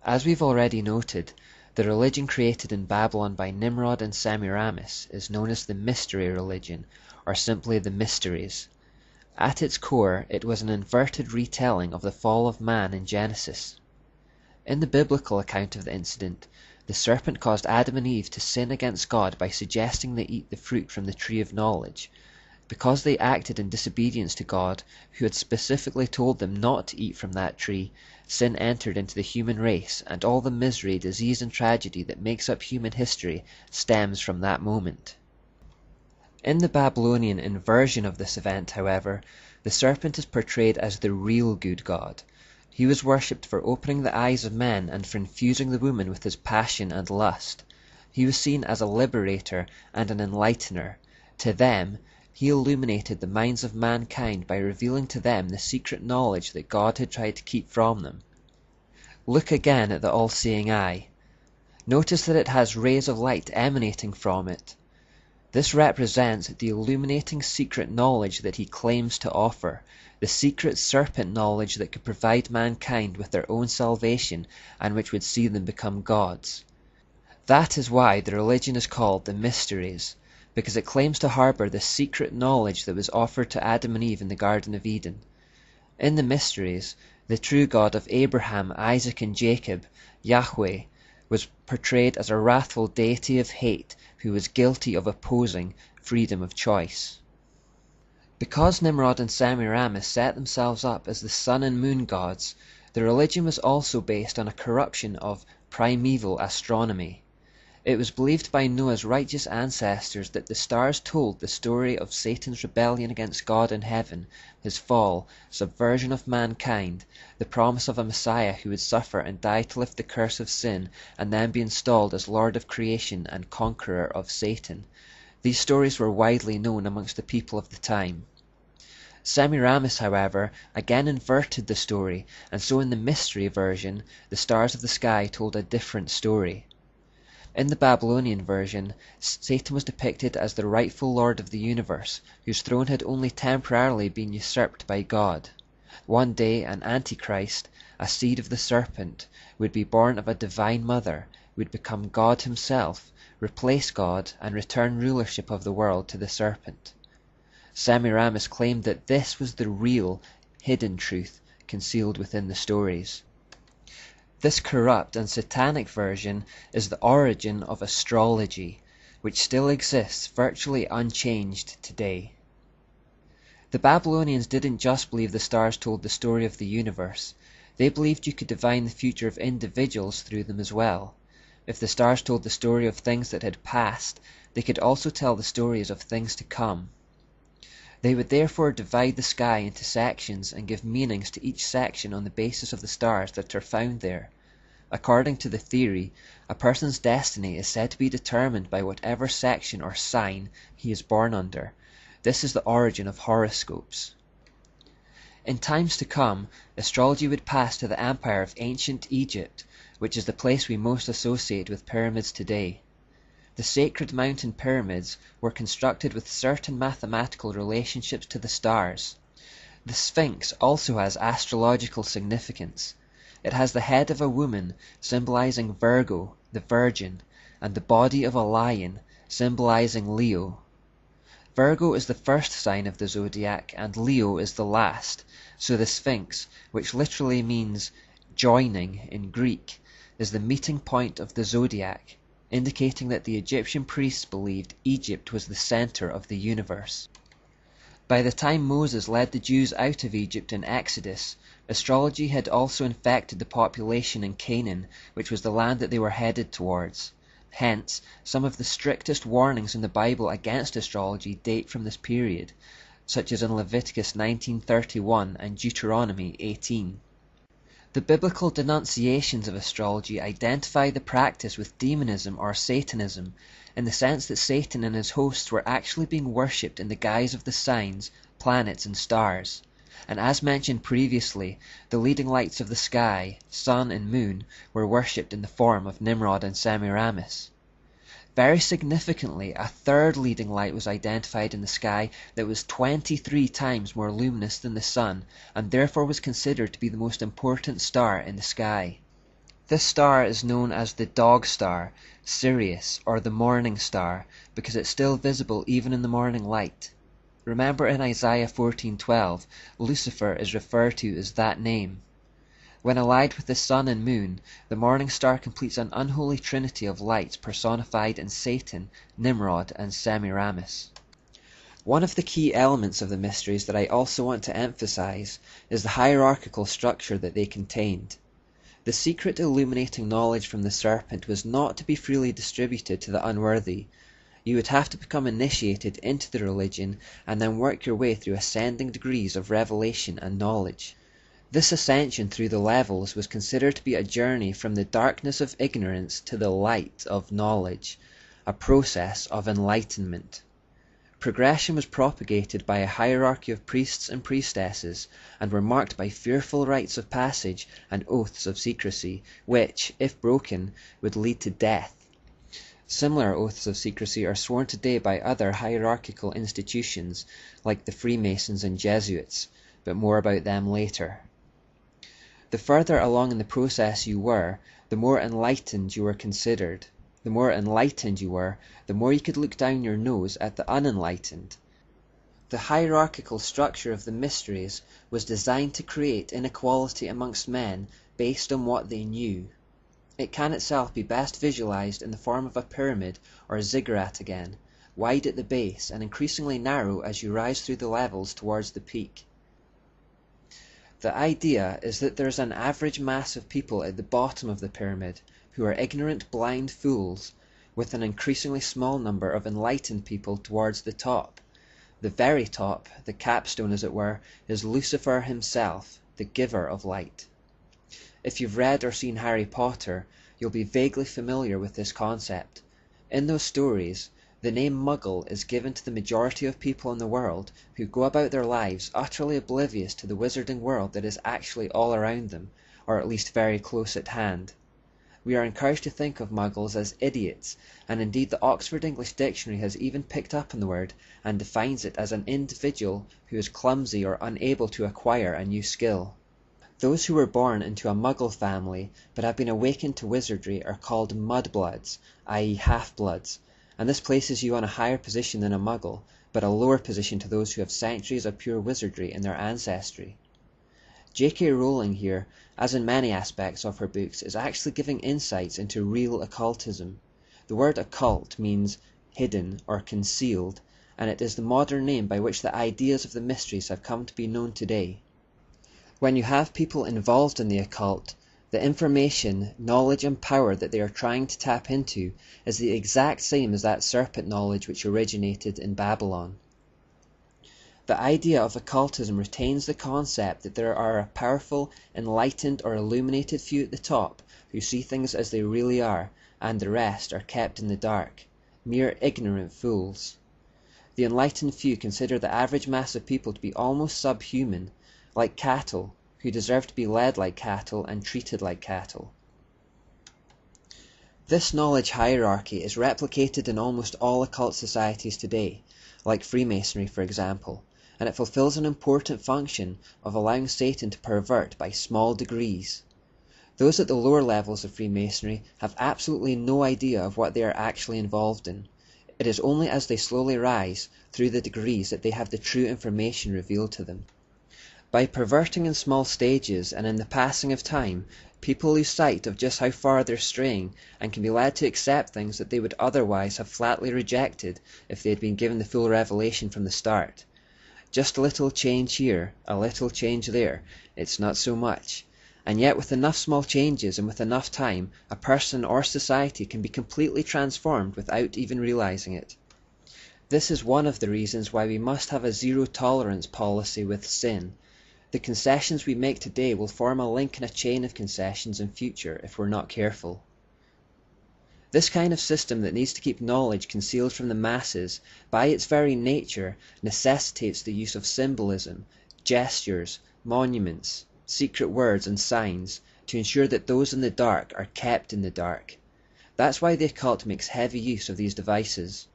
As we've already noted, the religion created in Babylon by Nimrod and Semiramis is known as the Mystery Religion, or simply the Mysteries. At its core, it was an inverted retelling of the fall of man in Genesis. In the biblical account of the incident, the serpent caused Adam and Eve to sin against God by suggesting they eat the fruit from the tree of knowledge. Because they acted in disobedience to God, who had specifically told them not to eat from that tree, sin entered into the human race, and all the misery, disease, and tragedy that makes up human history stems from that moment. In the Babylonian inversion of this event, however, the serpent is portrayed as the real good God. He was worshipped for opening the eyes of men and for infusing the woman with his passion and lust. He was seen as a liberator and an enlightener. To them, he illuminated the minds of mankind by revealing to them the secret knowledge that God had tried to keep from them. Look again at the all-seeing eye. Notice that it has rays of light emanating from it. This represents the illuminating secret knowledge that he claims to offer, the secret serpent knowledge that could provide mankind with their own salvation and which would see them become gods. That is why the religion is called the Mysteries, because it claims to harbor the secret knowledge that was offered to Adam and Eve in the Garden of Eden. In the Mysteries, the true God of Abraham, Isaac, and Jacob, Yahweh, was portrayed as a wrathful deity of hate who was guilty of opposing freedom of choice. Because Nimrod and Semiramis set themselves up as the sun and moon gods, the religion was also based on a corruption of primeval astronomy. It was believed by Noah's righteous ancestors that the stars told the story of Satan's rebellion against God in heaven, his fall, subversion of mankind, the promise of a Messiah who would suffer and die to lift the curse of sin and then be installed as Lord of creation and conqueror of Satan. These stories were widely known amongst the people of the time. Semiramis, however, again inverted the story, and so in the mystery version, the stars of the sky told a different story. In the Babylonian version, Satan was depicted as the rightful lord of the universe, whose throne had only temporarily been usurped by God. One day an Antichrist, a seed of the serpent, would be born of a divine mother, would become God himself, replace God, and return rulership of the world to the serpent. Semiramis claimed that this was the real, hidden truth concealed within the stories. This corrupt and satanic version is the origin of astrology, which still exists virtually unchanged today. The Babylonians didn't just believe the stars told the story of the universe. They believed you could divine the future of individuals through them as well. If the stars told the story of things that had passed, they could also tell the stories of things to come. They would therefore divide the sky into sections and give meanings to each section on the basis of the stars that are found there. According to the theory, a person's destiny is said to be determined by whatever section or sign he is born under. This is the origin of horoscopes. In times to come, astrology would pass to the empire of ancient Egypt, which is the place we most associate with pyramids today. The sacred mountain pyramids were constructed with certain mathematical relationships to the stars. The Sphinx also has astrological significance. It has the head of a woman, symbolizing Virgo, the Virgin, and the body of a lion, symbolizing Leo. Virgo is the first sign of the zodiac, and Leo is the last, so the Sphinx, which literally means joining in Greek, is the meeting point of the zodiac, indicating that the Egyptian priests believed Egypt was the center of the universe. By the time Moses led the Jews out of Egypt in Exodus, astrology had also infected the population in Canaan, which was the land that they were headed towards. Hence, some of the strictest warnings in the Bible against astrology date from this period, such as in Leviticus 19:31 and Deuteronomy 18. The biblical denunciations of astrology identify the practice with demonism or Satanism, in the sense that Satan and his hosts were actually being worshipped in the guise of the signs, planets, and stars. And as mentioned previously, the leading lights of the sky, sun and moon, were worshipped in the form of Nimrod and Semiramis. Very significantly, a third leading light was identified in the sky that was 23 times more luminous than the sun, and therefore was considered to be the most important star in the sky. This star is known as the Dog Star, Sirius, or the Morning Star, because it's still visible even in the morning light. Remember in Isaiah 14:12, Lucifer is referred to as that name. When allied with the sun and moon, the morning star completes an unholy trinity of lights personified in Satan, Nimrod, and Semiramis. One of the key elements of the mysteries that I also want to emphasize is the hierarchical structure that they contained. The secret illuminating knowledge from the serpent was not to be freely distributed to the unworthy. You would have to become initiated into the religion and then work your way through ascending degrees of revelation and knowledge. This ascension through the levels was considered to be a journey from the darkness of ignorance to the light of knowledge, a process of enlightenment. Progression was propagated by a hierarchy of priests and priestesses, and were marked by fearful rites of passage and oaths of secrecy, which, if broken, would lead to death. Similar oaths of secrecy are sworn today by other hierarchical institutions, like the Freemasons and Jesuits, but more about them later. The further along in the process you were, the more enlightened you were considered. The more enlightened you were, the more you could look down your nose at the unenlightened. The hierarchical structure of the mysteries was designed to create inequality amongst men based on what they knew. It can itself be best visualized in the form of a pyramid or a ziggurat again, wide at the base and increasingly narrow as you rise through the levels towards the peak. The idea is that there is an average mass of people at the bottom of the pyramid who are ignorant, blind fools, with an increasingly small number of enlightened people towards the top. The very top, the capstone as it were, is Lucifer himself, the giver of light. If you've read or seen Harry Potter, you'll be vaguely familiar with this concept. In those stories, the name Muggle is given to the majority of people in the world who go about their lives utterly oblivious to the wizarding world that is actually all around them, or at least very close at hand. We are encouraged to think of Muggles as idiots, and indeed the Oxford English Dictionary has even picked up on the word and defines it as an individual who is clumsy or unable to acquire a new skill. Those who were born into a Muggle family but have been awakened to wizardry are called mudbloods, i.e. half-bloods, and this places you on a higher position than a Muggle, but a lower position to those who have centuries of pure wizardry in their ancestry. J.K. Rowling here, as in many aspects of her books, is actually giving insights into real occultism. The word occult means hidden or concealed, and it is the modern name by which the ideas of the mysteries have come to be known today. When you have people involved in the occult, the information, knowledge and power that they are trying to tap into is the exact same as that serpent knowledge which originated in Babylon. The idea of occultism retains the concept that there are a powerful, enlightened or illuminated few at the top who see things as they really are, and the rest are kept in the dark, mere ignorant fools. The enlightened few consider the average mass of people to be almost subhuman, like cattle, who deserve to be led like cattle and treated like cattle. This knowledge hierarchy is replicated in almost all occult societies today, like Freemasonry for example, and it fulfills an important function of allowing Satan to pervert by small degrees. Those at the lower levels of Freemasonry have absolutely no idea of what they are actually involved in. It is only as they slowly rise through the degrees that they have the true information revealed to them. By perverting in small stages and in the passing of time, people lose sight of just how far they're straying and can be led to accept things that they would otherwise have flatly rejected if they had been given the full revelation from the start. Just a little change here, a little change there, it's not so much. And yet with enough small changes and with enough time, a person or society can be completely transformed without even realizing it. This is one of the reasons why we must have a zero-tolerance policy with sin. The concessions we make today will form a link in a chain of concessions in future if we're not careful. This kind of system that needs to keep knowledge concealed from the masses, by its very nature, necessitates the use of symbolism, gestures, monuments, secret words and signs, to ensure that those in the dark are kept in the dark. That's why the occult makes heavy use of these devices.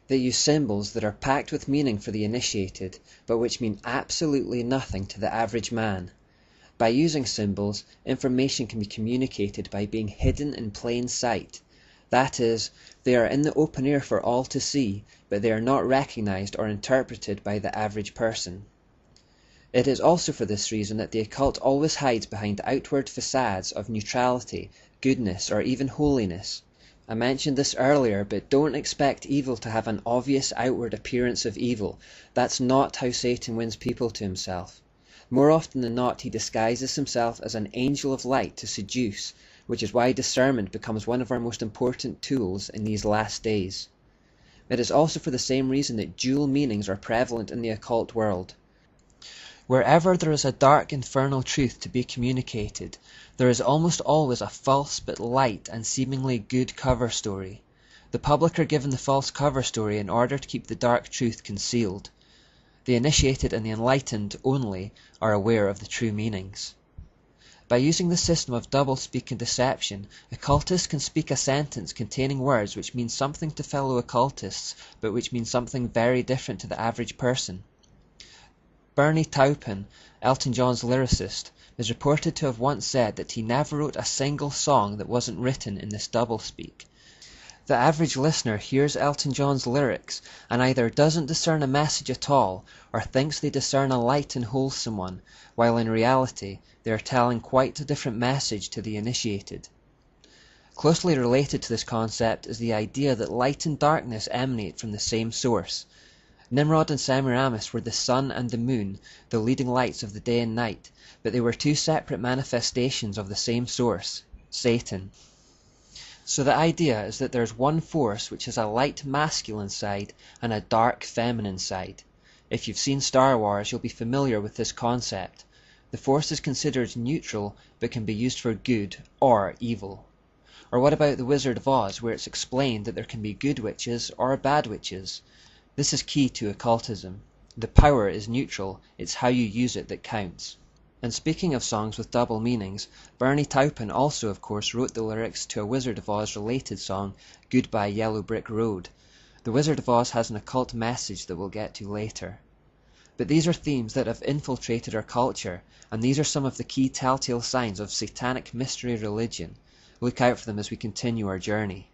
They use symbols that are packed with meaning for the initiated, but which mean absolutely nothing to the average man. By using symbols, information can be communicated by being hidden in plain sight. That is, they are in the open air for all to see, but they are not recognized or interpreted by the average person. It is also for this reason that the occult always hides behind outward facades of neutrality, goodness, or even holiness. I mentioned this earlier, but don't expect evil to have an obvious outward appearance of evil. That's not how Satan wins people to himself. More often than not, he disguises himself as an angel of light to seduce, which is why discernment becomes one of our most important tools in these last days. It is also for the same reason that dual meanings are prevalent in the occult world. Wherever there is a dark infernal truth to be communicated, there is almost always a false but light and seemingly good cover story. The public are given the false cover story in order to keep the dark truth concealed. The initiated and the enlightened only are aware of the true meanings. By using the system of doublespeak and deception, occultists can speak a sentence containing words which mean something to fellow occultists, but which mean something very different to the average person. Bernie Taupin, Elton John's lyricist, is reported to have once said that he never wrote a single song that wasn't written in this doublespeak. The average listener hears Elton John's lyrics and either doesn't discern a message at all or thinks they discern a light and wholesome one, while in reality they are telling quite a different message to the initiated. Closely related to this concept is the idea that light and darkness emanate from the same source. Nimrod and Semiramis were the sun and the moon, the leading lights of the day and night, but they were two separate manifestations of the same source, Satan. So the idea is that there is one force which has a light masculine side and a dark feminine side. If you've seen Star Wars, you'll be familiar with this concept. The force is considered neutral, but can be used for good or evil. Or what about the Wizard of Oz, where it's explained that there can be good witches or bad witches? This is key to occultism. The power is neutral, it's how you use it that counts. And speaking of songs with double meanings, Bernie Taupin also of course wrote the lyrics to a Wizard of Oz related song, Goodbye Yellow Brick Road. The Wizard of Oz has an occult message that we'll get to later. But these are themes that have infiltrated our culture, and these are some of the key telltale signs of satanic mystery religion. Look out for them as we continue our journey.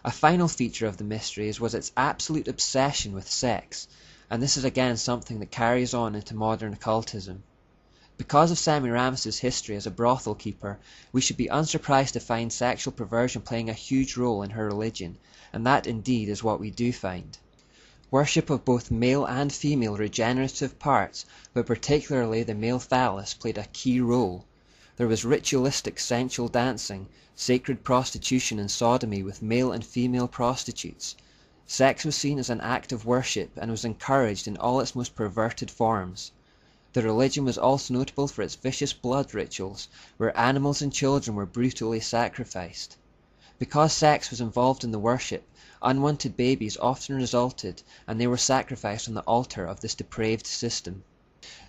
A final feature of the mysteries was its absolute obsession with sex, and this is again something that carries on into modern occultism. Because of Semiramis' history as a brothel keeper, we should be unsurprised to find sexual perversion playing a huge role in her religion, and that indeed is what we do find. Worship of both male and female regenerative parts, but particularly the male phallus, played a key role. There was ritualistic sensual dancing, sacred prostitution and sodomy with male and female prostitutes. Sex was seen as an act of worship and was encouraged in all its most perverted forms. The religion was also notable for its vicious blood rituals, where animals and children were brutally sacrificed. Because sex was involved in the worship, unwanted babies often resulted, and they were sacrificed on the altar of this depraved system.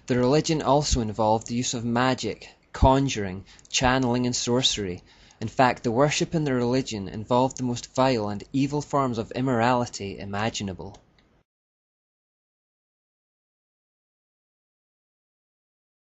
The religion also involved the use of magic, conjuring, channeling and sorcery. In fact, the worship in the religion involved the most vile and evil forms of immorality imaginable.